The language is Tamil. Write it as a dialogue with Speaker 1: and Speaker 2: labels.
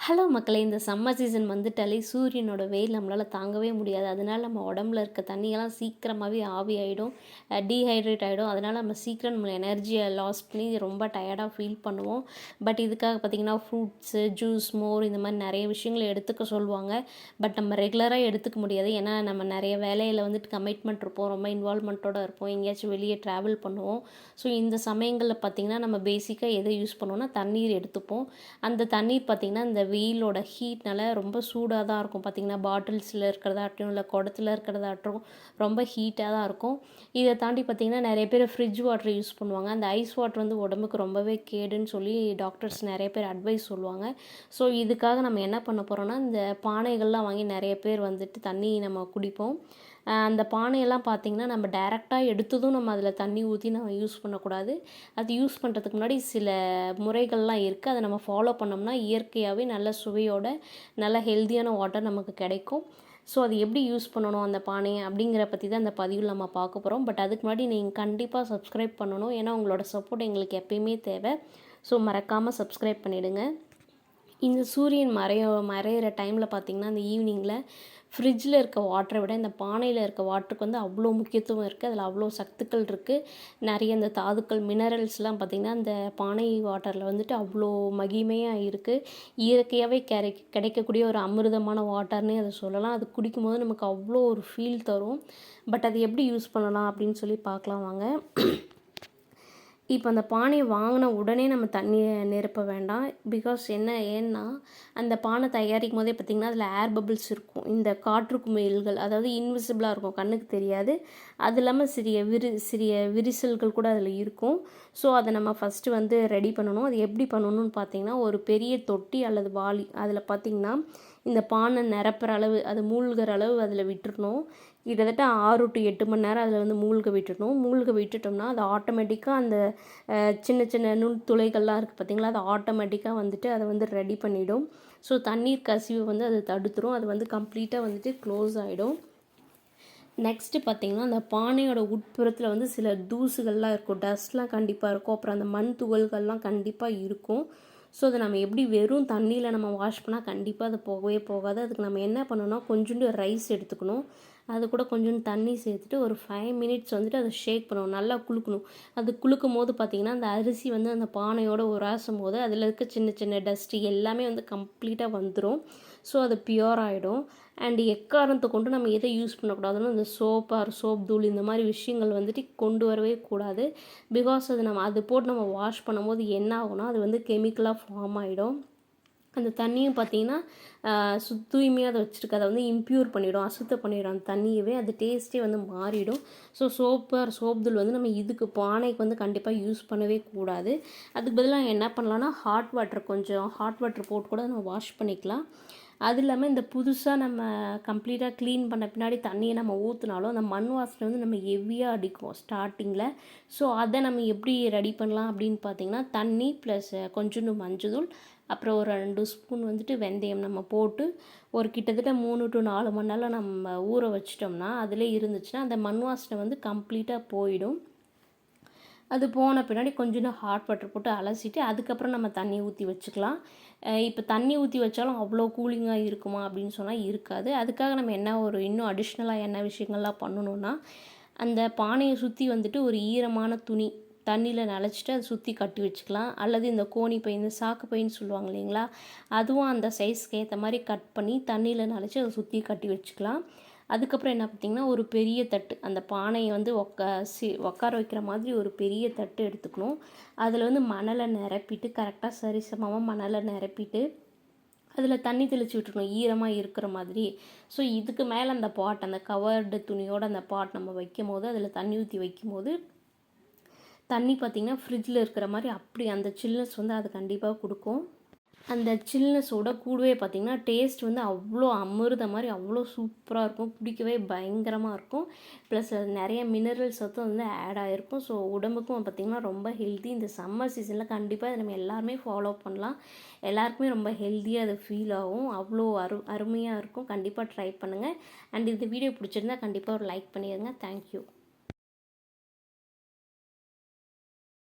Speaker 1: ஹலோ மக்களே, இந்த சம்மர் சீசன் வந்துட்டாலே சூரியனோட வெயில் நம்மளால் தாங்கவே முடியாது. அதனால் நம்ம உடம்புல இருக்க தண்ணியெல்லாம் சீக்கிரமாகவே ஆவி ஆகிடும், டீஹைட்ரேட் ஆகிடும். அதனால் நம்ம சீக்கிரம் நம்ம எனர்ஜியை லாஸ் பண்ணி ரொம்ப டயர்டாக ஃபீல் பண்ணுவோம். பட் இதுக்காக பார்த்திங்கன்னா ஃப்ரூட்ஸு, ஜூஸ், மோர் இந்த மாதிரி நிறைய விஷயங்களை எடுத்துக்க சொல்லுவாங்க. பட் நம்ம ரெகுலராக எடுத்துக்க முடியாது. ஏன்னா நம்ம நிறைய வேலையில் வந்துட்டு கமிட்மெண்ட் இருப்போம், ரொம்ப இன்வால்மெண்ட்டோடு இருப்போம், எங்கேயாச்சும் வெளியே ட்ராவல் பண்ணுவோம். ஸோ இந்த சமயங்களில் பார்த்திங்கன்னா நம்ம பேசிக்காக எதை யூஸ் பண்ணுவோம்னா தண்ணீர் எடுத்துப்போம். அந்த தண்ணீர் பார்த்திங்கன்னா இந்த வெயிலோட ஹீட்னால ரொம்ப சூடாக தான் இருக்கும். பார்த்திங்கன்னா பாட்டில்ஸில் இருக்கிறதாட்டும் இல்லை குடத்துல இருக்கிறதாட்டும் ரொம்ப ஹீட்டாக தான் இருக்கும். இதை தாண்டி பார்த்திங்கன்னா நிறைய பேர் ஃப்ரிட்ஜ் வாட்டர் யூஸ் பண்ணுவாங்க. அந்த ஐஸ் வாட்டர் வந்து உடம்புக்கு ரொம்பவே கேடுன்னு சொல்லி டாக்டர்ஸ் நிறைய பேர் அட்வைஸ் சொல்லுவாங்க. ஸோ இதுக்காக நம்ம என்ன பண்ண போகிறோம்னா, இந்த பானைகள்லாம் வாங்கி நிறைய பேர் வந்துட்டு தண்ணி நம்ம குடிப்போம். அந்த பானையெல்லாம் பார்த்திங்கன்னா நம்ம டைரெக்டாக எடுத்ததும் நம்ம அதில் தண்ணி ஊற்றி நம்ம யூஸ் பண்ணக்கூடாது. அது யூஸ் பண்ணுறதுக்கு முன்னாடி சில முறைகள்லாம் இருக்குது. அதை நம்ம ஃபாலோ பண்ணோம்னா இயற்கையாகவே நல்ல சுவையோட நல்ல ஹெல்த்தியான வாட்டர் நமக்கு கிடைக்கும். ஸோ அது எப்படி யூஸ் பண்ணணும் அந்த பானையை அப்படிங்கிற பற்றி தான் அந்த பதிவில் நம்ம பார்க்க போகிறோம். பட் அதுக்கு முன்னாடி நீங்கள் கண்டிப்பாக சப்ஸ்கிரைப் பண்ணணும். ஏன்னா உங்களோட சப்போர்ட் எங்களுக்கு எப்பயுமே தேவை. ஸோ மறக்காமல் சப்ஸ்கிரைப் பண்ணிவிடுங்க. இந்த சூரியன் மறையிற டைமில் பார்த்திங்கன்னா அந்த ஈவினிங்கில் ஃப்ரிட்ஜில் இருக்க வாட்டரை விட இந்த பானையில் இருக்க வாட்டருக்கு வந்து அவ்வளோ முக்கியத்துவம் இருக்குது. அதில் அவ்வளோ சத்துக்கள் இருக்குது. நிறைய இந்த தாதுக்கள், மினரல்ஸ்லாம் பார்த்திங்கன்னா அந்த பானை வாட்டரில் வந்துட்டு அவ்வளோ மகிமையாக இருக்குது. இயற்கையாகவே கிடைக்கக்கூடிய ஒரு அமிர்தமான வாட்டர்னே அதை சொல்லலாம். அது குடிக்கும்போது நமக்கு அவ்வளோ ஒரு ஃபீல் தரும். பட் அது எப்படி யூஸ் பண்ணலாம் அப்படின்னு சொல்லி பார்க்கலாம் வாங்க. இப்போ அந்த பானையை வாங்கின உடனே நம்ம தண்ணியை நிரப்ப வேண்டாம். ஏன்னா அந்த பானை தயாரிக்கும் போதே பார்த்திங்கன்னா அதில் ஏர் பபிள்ஸ் இருக்கும். இந்த காற்று குமிழ்கள், அதாவது இன்விசிபிளாக இருக்கும், கண்ணுக்கு தெரியாது. அது இல்லாமல் சிறிய விரிசல்கள் கூட அதில் இருக்கும். ஸோ அதை நம்ம ஃபஸ்ட்டு வந்து ரெடி பண்ணணும். அது எப்படி பண்ணணும்னு பார்த்திங்கன்னா, ஒரு பெரிய தொட்டி அல்லது வாளி அதில் பார்த்திங்கன்னா இந்த பானை நிரப்புற அளவு, அது மூழ்கிற அளவு அதில் விட்டுறணும். கிட்டத்தட்ட 6 to 8 மணி நேரம் அதில் வந்து மூழ்க விட்டுட்டோம்னா அது ஆட்டோமேட்டிக்காக அந்த சின்ன சின்ன துளைகள்லாம் இருக்குது பார்த்திங்களா, அது ஆட்டோமேட்டிக்காக வந்துட்டு அதை வந்து ரெடி பண்ணிவிடும். ஸோ தண்ணீர் கசிவு வந்து அது தடுத்துரும். அது வந்து கம்ப்ளீட்டாக வந்துட்டு க்ளோஸ் ஆகிடும். நெக்ஸ்ட்டு பார்த்திங்கன்னா, அந்த பானையோட உட்புறத்தில் வந்து சில தூசுகள்லாம் இருக்கும், டஸ்ட்லாம் கண்டிப்பாக இருக்கும். அப்புறம் அந்த மண் துகள்கள்லாம் கண்டிப்பாக இருக்கும். ஸோ அதை நம்ம எப்படி வெறும் தண்ணியில் நம்ம வாஷ் பண்ணால் கண்டிப்பாக அது போகவே போகாது. அதுக்கு நம்ம என்ன பண்ணணும்னா, கொஞ்சோண்டு ரைஸ் எடுத்துக்கணும். அது கூட கொஞ்சோண்டு தண்ணி சேர்த்துட்டு ஒரு 5 minutes வந்துட்டு அதை ஷேக் பண்ணணும், நல்லா குலுக்கணும். அது குலுக்கும் போது பார்த்திங்கன்னா அந்த அரிசி வந்து அந்த பானையோடு உராசும் போது அதில் இருக்க சின்ன சின்ன டஸ்ட்டு எல்லாமே வந்து கம்ப்ளீட்டாக வந்துடும். ஸோ அது பியூர் ஆகிடும். அண்ட் எக்காரணத்தை கொண்டு நம்ம எதை யூஸ் பண்ணக்கூடாதுன்னா, இந்த சோப் தூள் இந்த மாதிரி விஷயங்கள் வந்துட்டு கொண்டு வரவே கூடாது. பிகாஸ் அது போட்டு நம்ம வாஷ் பண்ணும்போது என்ன ஆகும்னா, அது வந்து கெமிக்கலாக ஃபார்ம் ஆகிடும். அந்த தண்ணியும் பார்த்திங்கன்னா தூய்மையாக அதை வச்சுருக்கு, அதை வந்து இம்ப்யூர் பண்ணிவிடும், அசுத்தம் பண்ணிவிடும் அந்த தண்ணியவே. அது டேஸ்ட்டே வந்து மாறிடும். ஸோ சோப் தூள் வந்து நம்ம இதுக்கு பானைக்கு வந்து கண்டிப்பாக யூஸ் பண்ணவே கூடாது. அதுக்கு பதிலாக என்ன பண்ணலான்னா, ஹாட் வாட்டர் போட்டு கூட நம்ம வாஷ் பண்ணிக்கலாம். அது இல்லாமல் இந்த புதுசாக நம்ம கம்ப்ளீட்டாக க்ளீன் பண்ண பின்னாடி தண்ணியை நம்ம ஊற்றினாலும் அந்த மண் வாசனை வந்து நம்ம ஹெவியாக அடிக்கும் ஸ்டார்டிங்கில். ஸோ அதை நம்ம எப்படி ரெடி பண்ணலாம் அப்படின்னு பார்த்திங்கன்னா, தண்ணி ப்ளஸ் கொஞ்சோண்டு மஞ்சள், அப்புறம் ஒரு 2 ஸ்பூன் வந்துட்டு வெந்தயம் நம்ம போட்டு ஒரு கிட்டத்தட்ட 3 to 4 மணி நேரம் நம்ம ஊற வச்சிட்டோம்னா அதிலே இருந்துச்சுன்னா அந்த மண் வாசனை வந்து கம்ப்ளீட்டாக போயிடும். அது போன பின்னாடி கொஞ்சோண்டு ஹாட் வாட்டர் போட்டு அலசிட்டு அதுக்கப்புறம் நம்ம தண்ணி ஊற்றி வச்சுக்கலாம். இப்போ தண்ணி ஊற்றி வச்சாலும் அவ்வளோ கூலிங்காக இருக்குமா அப்படின்னு சொன்னால் இருக்காது. அதுக்காக நம்ம இன்னும் அடிஷ்னலாக என்ன விஷயங்கள்லாம் பண்ணணுன்னா, அந்த பானையை சுற்றி வந்துட்டு ஒரு ஈரமான துணி தண்ணியில் நனைச்சிட்டு அதை சுற்றி கட்டி வச்சுக்கலாம். அல்லது இந்த கோணி பை, இந்த சாக்கு பைன்னு சொல்லுவாங்க இல்லைங்களா, அதுவும் அந்த சைஸ்க்கு ஏற்ற மாதிரி கட் பண்ணி தண்ணியில் நனைச்சி அதை சுற்றி கட்டி வச்சுக்கலாம். அதுக்கப்புறம் என்ன பார்த்திங்கன்னா, ஒரு பெரிய தட்டு, அந்த பானையை வந்து உட்கார வைக்கிற மாதிரி ஒரு பெரிய தட்டு எடுத்துக்கணும். அதில் வந்து மணலை நிரப்பிட்டு, கரெக்டாக சரிசமமாக மணலை நிரப்பிட்டு அதில் தண்ணி தெளித்து விட்டுருக்கணும், ஈரமாக இருக்கிற மாதிரி. ஸோ இதுக்கு மேலே அந்த கவர்டு துணியோடு அந்த பாட் நம்ம வைக்கும் போது, அதில் தண்ணி ஊற்றி வைக்கும் போது தண்ணி பார்த்திங்கன்னா ஃப்ரிட்ஜில் இருக்கிற மாதிரி அப்படி அந்த சில்னஸ் வந்து அது கண்டிப்பாக கொடுக்கும். அந்த சில்னஸோட கூடவே பார்த்திங்கன்னா டேஸ்ட் வந்து அவ்வளோ அமிர்த மாதிரி அவ்வளோ சூப்பராக இருக்கும், குடிக்கவே பயங்கரமாக இருக்கும். ப்ளஸ் அது நிறைய மினரல் சத்தும் வந்து ஆட் ஆகிருக்கும். ஸோ உடம்புக்கும் பார்த்திங்கன்னா ரொம்ப ஹெல்த்தி. இந்த சம்மர் சீசனில் கண்டிப்பாக அதை நம்ம எல்லாருமே ஃபாலோ பண்ணலாம். எல்லாருக்குமே ரொம்ப ஹெல்த்தியாக அது ஃபீல் ஆகும், அவ்வளோ அருமையாக இருக்கும். கண்டிப்பாக ட்ரை பண்ணுங்கள். அண்ட் இந்த வீடியோ பிடிச்சிருந்தா கண்டிப்பாக ஒரு லைக் பண்ணிடுங்க. தேங்க்யூ.